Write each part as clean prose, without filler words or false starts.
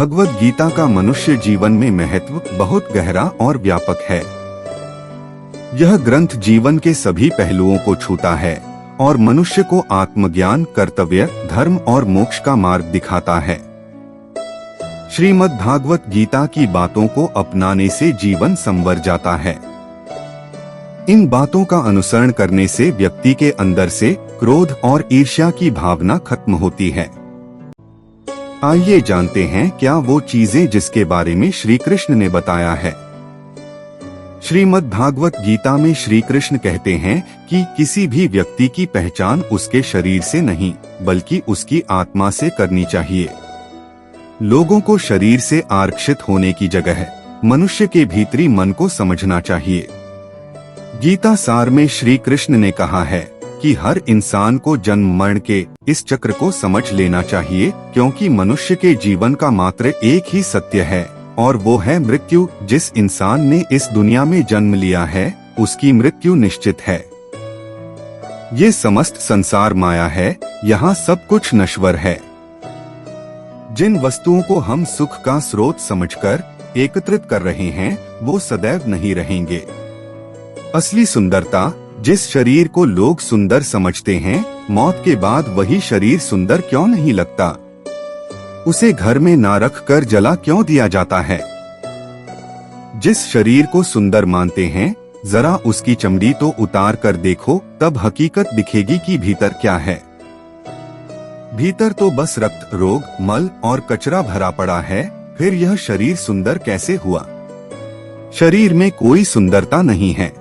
भगवद गीता का मनुष्य जीवन में महत्व बहुत गहरा और व्यापक है। यह ग्रंथ जीवन के सभी पहलुओं को छूता है और मनुष्य को आत्मज्ञान, कर्तव्य, धर्म और मोक्ष का मार्ग दिखाता है। श्रीमद् भागवत गीता की बातों को अपनाने से जीवन संवर जाता है। इन बातों का अनुसरण करने से व्यक्ति के अंदर से क्रोध और ईर्ष्या की भावना खत्म होती है। आइए जानते हैं क्या वो चीजें जिसके बारे में श्री कृष्ण ने बताया है। श्रीमद् भागवत गीता में श्री कृष्ण कहते हैं कि किसी भी व्यक्ति की पहचान उसके शरीर से नहीं बल्कि उसकी आत्मा से करनी चाहिए। लोगों को शरीर से आरक्षित होने की जगह मनुष्य के भीतरी मन को समझना चाहिए। गीता सार में श्री कृष्ण ने कहा है कि हर इंसान को जन्म मरण के इस चक्र को समझ लेना चाहिए, क्योंकि मनुष्य के जीवन का मात्र एक ही सत्य है और वो है मृत्यु। जिस इंसान ने इस दुनिया में जन्म लिया है उसकी मृत्यु निश्चित है। ये समस्त संसार माया है, यहाँ सब कुछ नश्वर है। जिन वस्तुओं को हम सुख का स्रोत समझकर एकत्रित कर रहे हैं वो सदैव नहीं रहेंगे। असली सुंदरता, जिस शरीर को लोग सुंदर समझते हैं, मौत के बाद वही शरीर सुंदर क्यों नहीं लगता? उसे घर में ना रख कर जला क्यों दिया जाता है? जिस शरीर को सुंदर मानते हैं, जरा उसकी चमड़ी तो उतार कर देखो, तब हकीकत दिखेगी कि भीतर क्या है। भीतर तो बस रक्त, रोग, मल और कचरा भरा पड़ा है। फिर यह शरीर सुंदर कैसे हुआ? शरीर में कोई सुंदरता नहीं है।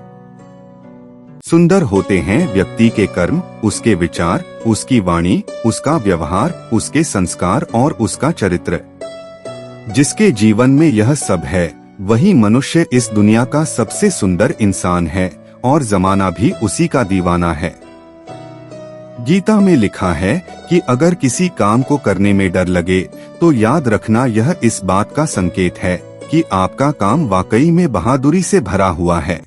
सुंदर होते हैं व्यक्ति के कर्म, उसके विचार, उसकी वाणी, उसका व्यवहार, उसके संस्कार और उसका चरित्र। जिसके जीवन में यह सब है वही मनुष्य इस दुनिया का सबसे सुंदर इंसान है और जमाना भी उसी का दीवाना है। गीता में लिखा है कि अगर किसी काम को करने में डर लगे तो याद रखना यह इस बात का संकेत है कि आपका काम वाकई में बहादुरी से भरा हुआ है।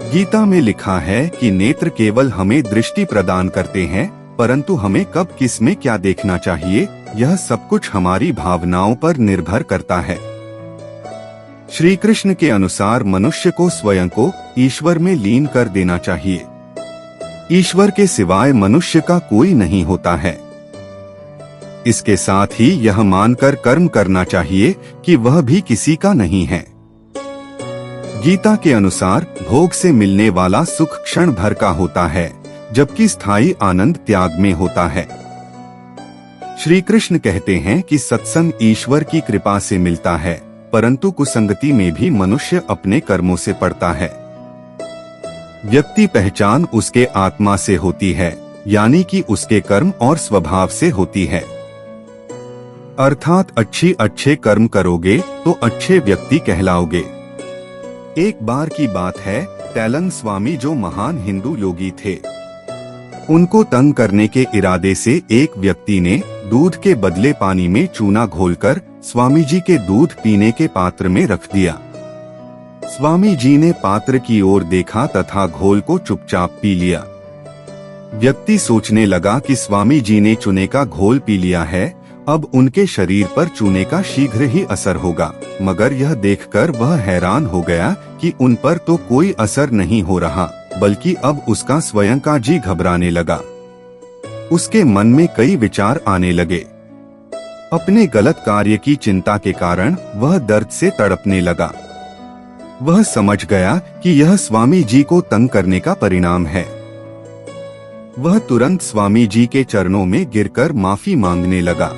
गीता में लिखा है कि नेत्र केवल हमें दृष्टि प्रदान करते हैं, परंतु हमें कब किस में क्या देखना चाहिए यह सब कुछ हमारी भावनाओं पर निर्भर करता है। श्री कृष्ण के अनुसार मनुष्य को स्वयं को ईश्वर में लीन कर देना चाहिए। ईश्वर के सिवाय मनुष्य का कोई नहीं होता है। इसके साथ ही यह मानकर कर्म करना चाहिए कि वह भी किसी का नहीं है। गीता के अनुसार भोग से मिलने वाला सुख क्षण भर का होता है, जबकि स्थायी आनंद त्याग में होता है। श्री कृष्ण कहते हैं कि सत्संग ईश्वर की कृपा से मिलता है, परंतु कुसंगति में भी मनुष्य अपने कर्मों से पड़ता है। व्यक्ति पहचान उसके आत्मा से होती है, यानी कि उसके कर्म और स्वभाव से होती है। अर्थात अच्छे कर्म करोगे तो अच्छे व्यक्ति कहलाओगे। एक बार की बात है, तैलंग स्वामी जो महान हिंदू योगी थे, उनको तंग करने के इरादे से एक व्यक्ति ने दूध के बदले पानी में चूना घोलकर स्वामी जी के दूध पीने के पात्र में रख दिया। स्वामी जी ने पात्र की ओर देखा तथा घोल को चुपचाप पी लिया। व्यक्ति सोचने लगा कि स्वामी जी ने चूने का घोल पी लिया है, अब उनके शरीर पर चूने का शीघ्र ही असर होगा। मगर यह देखकर वह हैरान हो गया कि उन पर तो कोई असर नहीं हो रहा, बल्कि अब उसका स्वयं का जी घबराने लगा। उसके मन में कई विचार आने लगे। अपने गलत कार्य की चिंता के कारण वह दर्द से तड़पने लगा। वह समझ गया कि यह स्वामी जी को तंग करने का परिणाम है। वह तुरंत स्वामी जी के चरणों में गिरकर माफी मांगने लगा।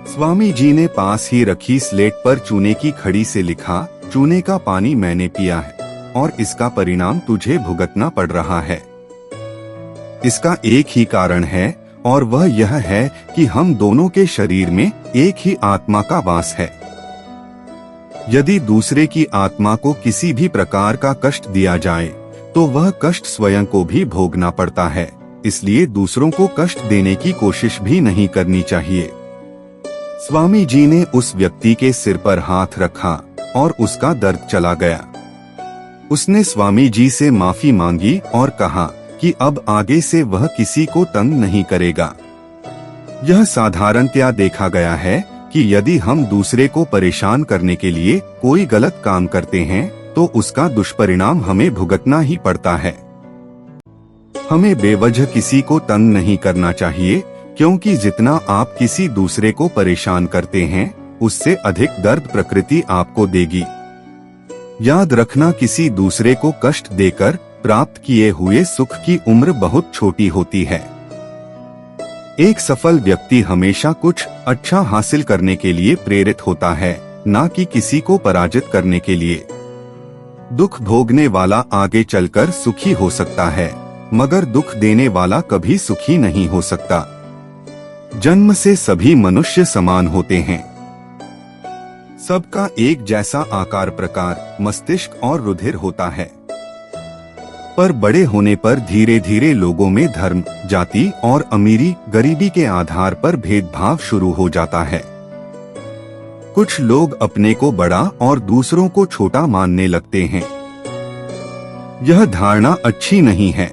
स्वामी जी ने पास ही रखी स्लेट पर चूने की खड़ी से लिखा, चूने का पानी मैंने पिया है और इसका परिणाम तुझे भुगतना पड़ रहा है। इसका एक ही कारण है और वह यह है कि हम दोनों के शरीर में एक ही आत्मा का वास है। यदि दूसरे की आत्मा को किसी भी प्रकार का कष्ट दिया जाए तो वह कष्ट स्वयं को भी भोगना पड़ता है। इसलिए दूसरों को कष्ट देने की कोशिश भी नहीं करनी चाहिए। स्वामी जी ने उस व्यक्ति के सिर पर हाथ रखा और उसका दर्द चला गया। उसने स्वामी जी से माफी मांगी और कहा कि अब आगे से वह किसी को तंग नहीं करेगा। यह साधारणतया देखा गया है कि यदि हम दूसरे को परेशान करने के लिए कोई गलत काम करते हैं तो उसका दुष्परिणाम हमें भुगतना ही पड़ता है। हमें बेवजह किसी को तंग नहीं करना चाहिए, क्योंकि जितना आप किसी दूसरे को परेशान करते हैं उससे अधिक दर्द प्रकृति आपको देगी। याद रखना, किसी दूसरे को कष्ट देकर प्राप्त किए हुए सुख की उम्र बहुत छोटी होती है। एक सफल व्यक्ति हमेशा कुछ अच्छा हासिल करने के लिए प्रेरित होता है, ना कि किसी को पराजित करने के लिए। दुख भोगने वाला आगे चलकर सुखी हो सकता है, मगर दुख देने वाला कभी सुखी नहीं हो सकता। जन्म से सभी मनुष्य समान होते हैं। सबका एक जैसा आकार, प्रकार, मस्तिष्क और रुधिर होता है, पर बड़े होने पर धीरे धीरे लोगों में धर्म, जाति और अमीरी, गरीबी के आधार पर भेदभाव शुरू हो जाता है। कुछ लोग अपने को बड़ा और दूसरों को छोटा मानने लगते हैं। यह धारणा अच्छी नहीं है।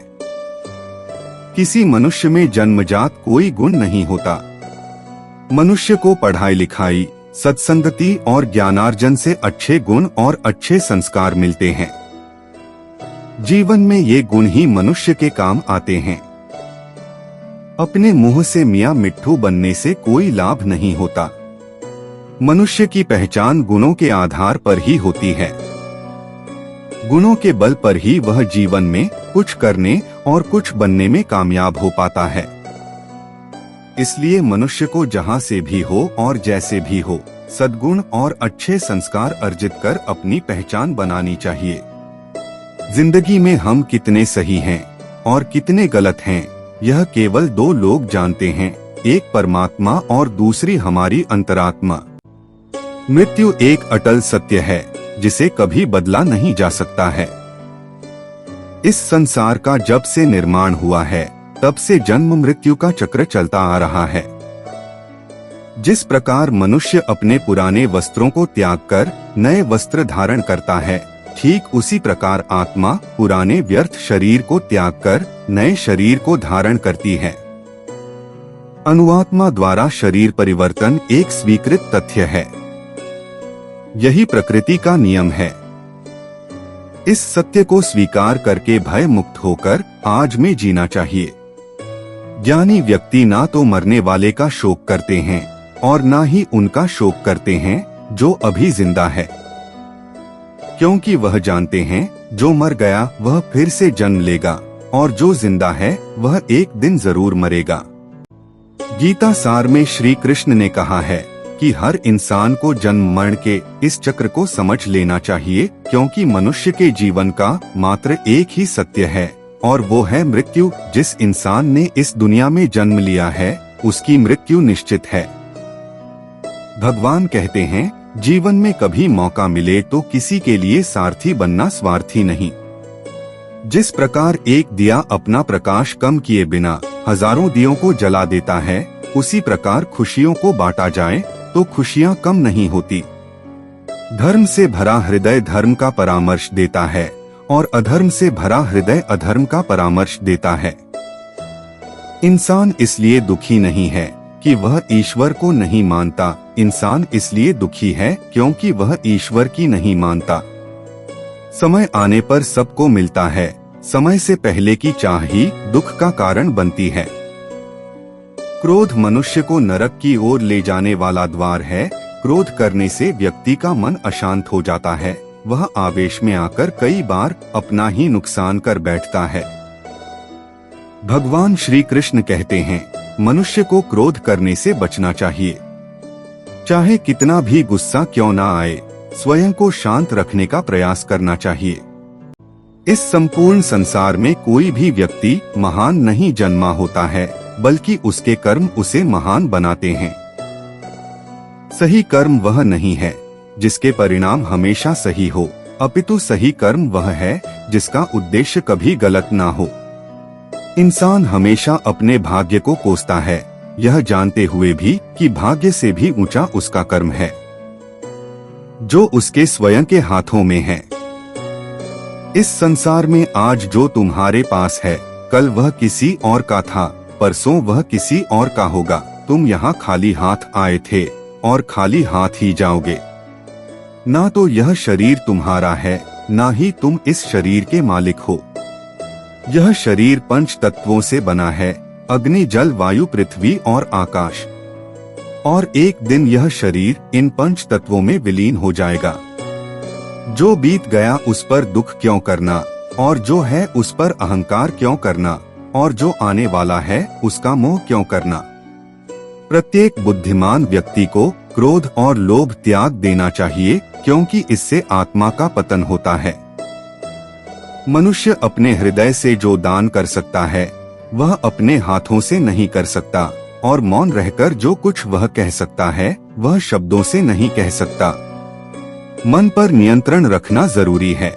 किसी मनुष्य में जन्मजात कोई गुण नहीं होता। मनुष्य को पढ़ाई लिखाई, सत्संगति और ज्ञानार्जन से अच्छे गुण और अच्छे संस्कार मिलते हैं। जीवन में ये गुण ही मनुष्य के काम आते हैं। अपने मुंह से मियां मिट्ठू बनने से कोई लाभ नहीं होता। मनुष्य की पहचान गुणों के आधार पर ही होती है। गुणों के बल पर ही वह जीवन में कुछ करने और कुछ बनने में कामयाब हो पाता है। इसलिए मनुष्य को जहां से भी हो और जैसे भी हो, सद्गुण और अच्छे संस्कार अर्जित कर अपनी पहचान बनानी चाहिए। जिंदगी में हम कितने सही हैं और कितने गलत हैं, यह केवल दो लोग जानते हैं, एक परमात्मा और दूसरी हमारी अंतरात्मा। मृत्यु एक अटल सत्य है जिसे कभी बदला नहीं जा सकता है। इस संसार का जब से निर्माण हुआ है तब से जन्म मृत्यु का चक्र चलता आ रहा है। जिस प्रकार मनुष्य अपने पुराने वस्त्रों को त्याग कर नए वस्त्र धारण करता है, ठीक उसी प्रकार आत्मा पुराने व्यर्थ शरीर को त्याग कर नए शरीर को धारण करती है। अनुआत्मा द्वारा शरीर परिवर्तन एक स्वीकृत तथ्य है। यही प्रकृति का नियम है। इस सत्य को स्वीकार करके भय मुक्त होकर आज में जीना चाहिए। ज्ञानी व्यक्ति ना तो मरने वाले का शोक करते हैं और ना ही उनका शोक करते हैं जो अभी जिंदा है, क्योंकि वह जानते हैं जो मर गया वह फिर से जन्म लेगा और जो जिंदा है वह एक दिन जरूर मरेगा। गीता सार में श्री कृष्ण ने कहा है कि हर इंसान को जन्म मरण के इस चक्र को समझ लेना चाहिए, क्योंकि मनुष्य के जीवन का मात्र एक ही सत्य है और वो है मृत्यु। जिस इंसान ने इस दुनिया में जन्म लिया है उसकी मृत्यु निश्चित है। भगवान कहते हैं, जीवन में कभी मौका मिले तो किसी के लिए सारथी बनना स्वार्थी नहीं। जिस प्रकार एक दिया अपना प्रकाश कम किए बिना हजारों दियों को जला देता है, उसी प्रकार खुशियों को बांटा जाए तो खुशियां कम नहीं होती। धर्म से भरा हृदय धर्म का परामर्श देता है और अधर्म से भरा हृदय अधर्म का परामर्श देता है। इंसान इसलिए दुखी नहीं है कि वह ईश्वर को नहीं मानता, इंसान इसलिए दुखी है क्योंकि वह ईश्वर की नहीं मानता। समय आने पर सबको मिलता है, समय से पहले की चाह ही दुख का कारण बनती है। क्रोध मनुष्य को नरक की ओर ले जाने वाला द्वार है। क्रोध करने से व्यक्ति का मन अशांत हो जाता है, वह आवेश में आकर कई बार अपना ही नुकसान कर बैठता है। भगवान श्री कृष्ण कहते हैं, मनुष्य को क्रोध करने से बचना चाहिए। चाहे कितना भी गुस्सा क्यों ना आए, स्वयं को शांत रखने का प्रयास करना चाहिए। इस संपूर्ण संसार में कोई भी व्यक्ति महान नहीं जन्मा होता है, बल्कि उसके कर्म उसे महान बनाते हैं। सही कर्म वह नहीं है जिसके परिणाम हमेशा सही हो, अपितु सही कर्म वह है जिसका उद्देश्य कभी गलत ना हो। इंसान हमेशा अपने भाग्य को कोसता है, यह जानते हुए भी कि भाग्य से भी ऊंचा उसका कर्म है जो उसके स्वयं के हाथों में है। इस संसार में आज जो तुम्हारे पास है, कल वह किसी और का था, परसों वह किसी और का होगा। तुम यहाँ खाली हाथ आए थे और खाली हाथ ही जाओगे। ना तो यह शरीर तुम्हारा है, ना ही तुम इस शरीर के मालिक हो। यह शरीर 5 तत्वों से बना है, अग्नि, जल, वायु, पृथ्वी और आकाश। और एक दिन यह शरीर इन 5 तत्वों में विलीन हो जाएगा। जो बीत गया उस पर दुख क्यों करना, और जो है उस पर अहंकार क्यों करना, और जो आने वाला है उसका मोह क्यों करना। प्रत्येक बुद्धिमान व्यक्ति को क्रोध और लोभ त्याग देना चाहिए, क्योंकि इससे आत्मा का पतन होता है। मनुष्य अपने हृदय से जो दान कर सकता है वह अपने हाथों से नहीं कर सकता, और मौन रहकर जो कुछ वह कह सकता है वह शब्दों से नहीं कह सकता। मन पर नियंत्रण रखना जरूरी है।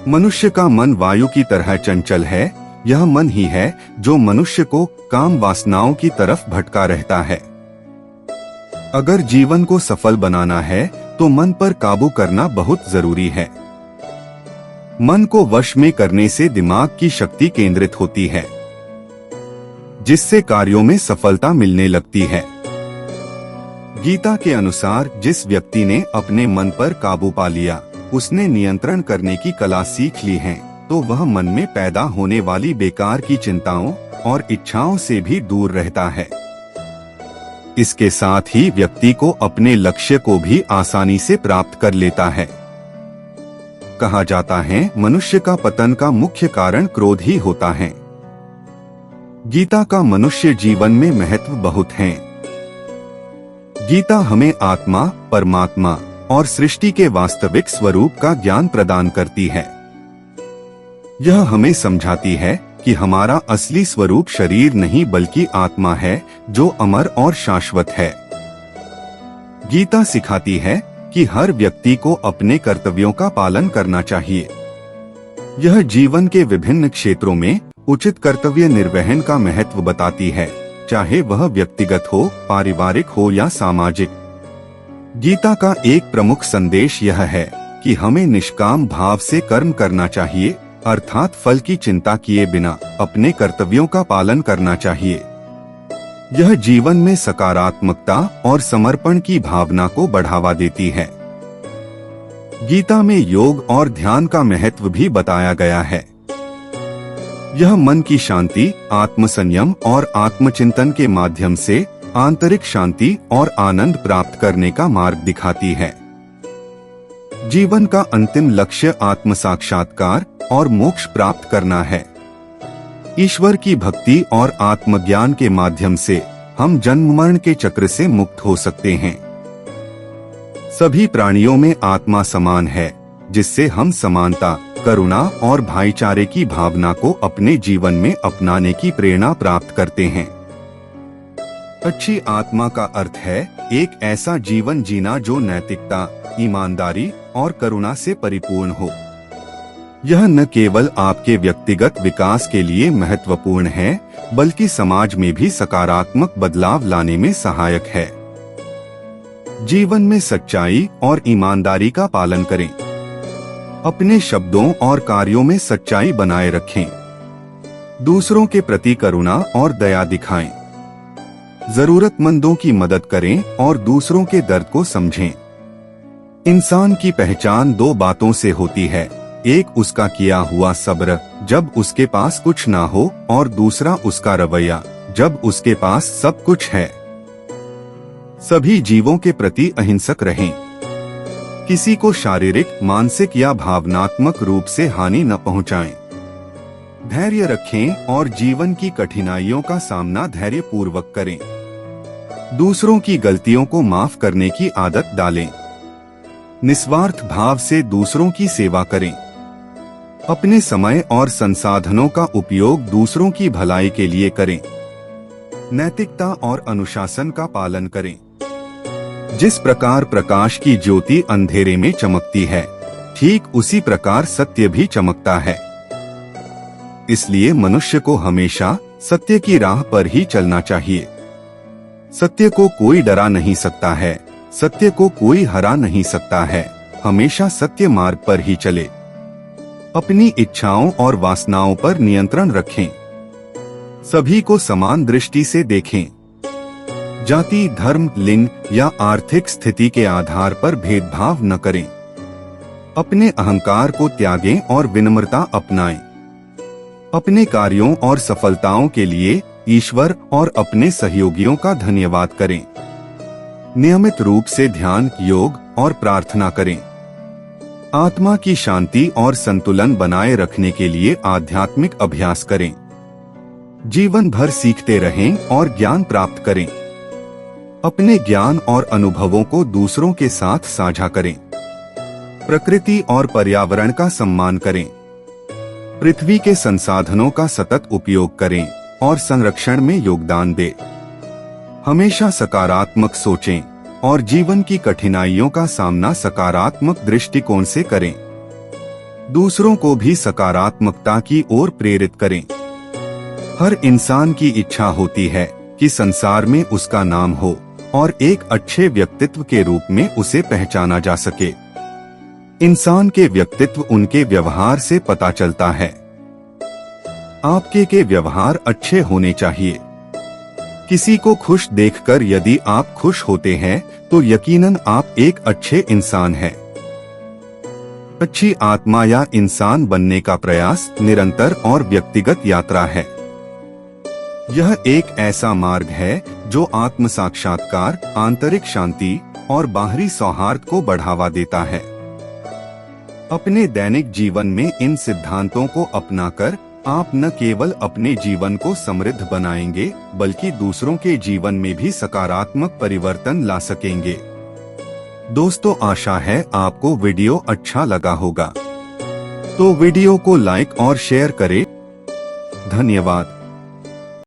मनुष्य का मन वायु की तरह चंचल है। यह मन ही है जो मनुष्य को काम वासनाओं की तरफ भटका रहता है। अगर जीवन को सफल बनाना है तो मन पर काबू करना बहुत जरूरी है। मन को वश में करने से दिमाग की शक्ति केंद्रित होती है, जिससे कार्यों में सफलता मिलने लगती है। गीता के अनुसार जिस व्यक्ति ने अपने मन पर काबू पा लिया, उसने नियंत्रण करने की कला सीख ली है, तो वह मन में पैदा होने वाली बेकार की चिंताओं और इच्छाओं से भी दूर रहता है। इसके साथ ही व्यक्ति को अपने लक्ष्य को भी आसानी से प्राप्त कर लेता है। कहा जाता है मनुष्य का पतन का मुख्य कारण क्रोध ही होता है। गीता का मनुष्य जीवन में महत्व बहुत है। गीता हमें आत्मा, परमात्मा और सृष्टि के वास्तविक स्वरूप का ज्ञान प्रदान करती है। यह हमें समझाती है कि हमारा असली स्वरूप शरीर नहीं बल्कि आत्मा है, जो अमर और शाश्वत है। गीता सिखाती है कि हर व्यक्ति को अपने कर्तव्यों का पालन करना चाहिए। यह जीवन के विभिन्न क्षेत्रों में उचित कर्तव्य निर्वहन का महत्व बताती है, चाहे वह व्यक्तिगत हो, पारिवारिक हो या सामाजिक। गीता का एक प्रमुख संदेश यह है कि हमें निष्काम भाव से कर्म करना चाहिए, अर्थात फल की चिंता किए बिना अपने कर्तव्यों का पालन करना चाहिए। यह जीवन में सकारात्मकता और समर्पण की भावना को बढ़ावा देती है। गीता में योग और ध्यान का महत्व भी बताया गया है। यह मन की शांति, आत्मसंयम और आत्मचिंतन के माध्यम से आंतरिक शांति और आनंद प्राप्त करने का मार्ग दिखाती है। जीवन का अंतिम लक्ष्य आत्म साक्षात्कार और मोक्ष प्राप्त करना है। ईश्वर की भक्ति और आत्मज्ञान के माध्यम से हम जन्म मरण के चक्र से मुक्त हो सकते हैं। सभी प्राणियों में आत्मा समान है, जिससे हम समानता, करुणा और भाईचारे की भावना को अपने जीवन में अपनाने की प्रेरणा प्राप्त करते हैं। अच्छी आत्मा का अर्थ है एक ऐसा जीवन जीना जो नैतिकता, ईमानदारी और करुणा से परिपूर्ण हो। यह न केवल आपके व्यक्तिगत विकास के लिए महत्वपूर्ण है, बल्कि समाज में भी सकारात्मक बदलाव लाने में सहायक है। जीवन में सच्चाई और ईमानदारी का पालन करें। अपने शब्दों और कार्यों में सच्चाई बनाए रखें। दूसरों के प्रति करुणा और दया दिखाएं। जरूरतमंदों की मदद करें और दूसरों के दर्द को समझें। इंसान की पहचान 2 बातों से होती है, एक उसका किया हुआ सब्र जब उसके पास कुछ ना हो, और दूसरा उसका रवैया जब उसके पास सब कुछ है। सभी जीवों के प्रति अहिंसक रहें। किसी को शारीरिक, मानसिक या भावनात्मक रूप से हानि न पहुंचाएं। धैर्य रखें और जीवन की कठिनाइयों का सामना धैर्यपूर्वक करें। दूसरों की गलतियों को माफ करने की आदत डालें। निस्वार्थ भाव से दूसरों की सेवा करें। अपने समय और संसाधनों का उपयोग दूसरों की भलाई के लिए करें। नैतिकता और अनुशासन का पालन करें। जिस प्रकार प्रकाश की ज्योति अंधेरे में चमकती है, ठीक उसी प्रकार सत्य भी चमकता है। इसलिए मनुष्य को हमेशा सत्य की राह पर ही चलना चाहिए। सत्य को कोई डरा नहीं सकता है, सत्य को कोई हरा नहीं सकता है। हमेशा सत्य मार्ग पर ही चले। अपनी इच्छाओं और वासनाओं पर नियंत्रण रखें। सभी को समान दृष्टि से देखें। जाति, धर्म, लिंग या आर्थिक स्थिति के आधार पर भेदभाव न करें। अपने अहंकार को त्यागें और विनम्रता अपनाएं। अपने कार्यों और सफलताओं के लिए ईश्वर और अपने सहयोगियों का धन्यवाद करें। नियमित रूप से ध्यान, योग और प्रार्थना करें। आत्मा की शांति और संतुलन बनाए रखने के लिए आध्यात्मिक अभ्यास करें। जीवन भर सीखते रहें और ज्ञान प्राप्त करें। अपने ज्ञान और अनुभवों को दूसरों के साथ साझा करें। प्रकृति और पर्यावरण का सम्मान करें। पृथ्वी के संसाधनों का सतत उपयोग करें और संरक्षण में योगदान दें। हमेशा सकारात्मक सोचें और जीवन की कठिनाइयों का सामना सकारात्मक दृष्टिकोण से करें। दूसरों को भी सकारात्मकता की ओर प्रेरित करें। हर इंसान की इच्छा होती है कि संसार में उसका नाम हो और एक अच्छे व्यक्तित्व के रूप में उसे पहचाना जा सके। इंसान के व्यक्तित्व उनके व्यवहार से पता चलता है। आपके के व्यवहार अच्छे होने चाहिए। किसी को खुश देखकर यदि आप खुश होते हैं तो यकीनन आप एक अच्छे इंसान हैं। अच्छी आत्मा या इंसान बनने का प्रयास निरंतर और व्यक्तिगत यात्रा है। यह एक ऐसा मार्ग है जो आत्म साक्षात्कार, आंतरिक शांति और बाहरी सौहार्द को बढ़ावा देता है। अपने दैनिक जीवन में इन सिद्धांतों को अपनाकर आप न केवल अपने जीवन को समृद्ध बनाएंगे बल्कि दूसरों के जीवन में भी सकारात्मक परिवर्तन ला सकेंगे। दोस्तों, आशा है आपको वीडियो अच्छा लगा होगा, तो वीडियो को लाइक और शेयर करें। धन्यवाद।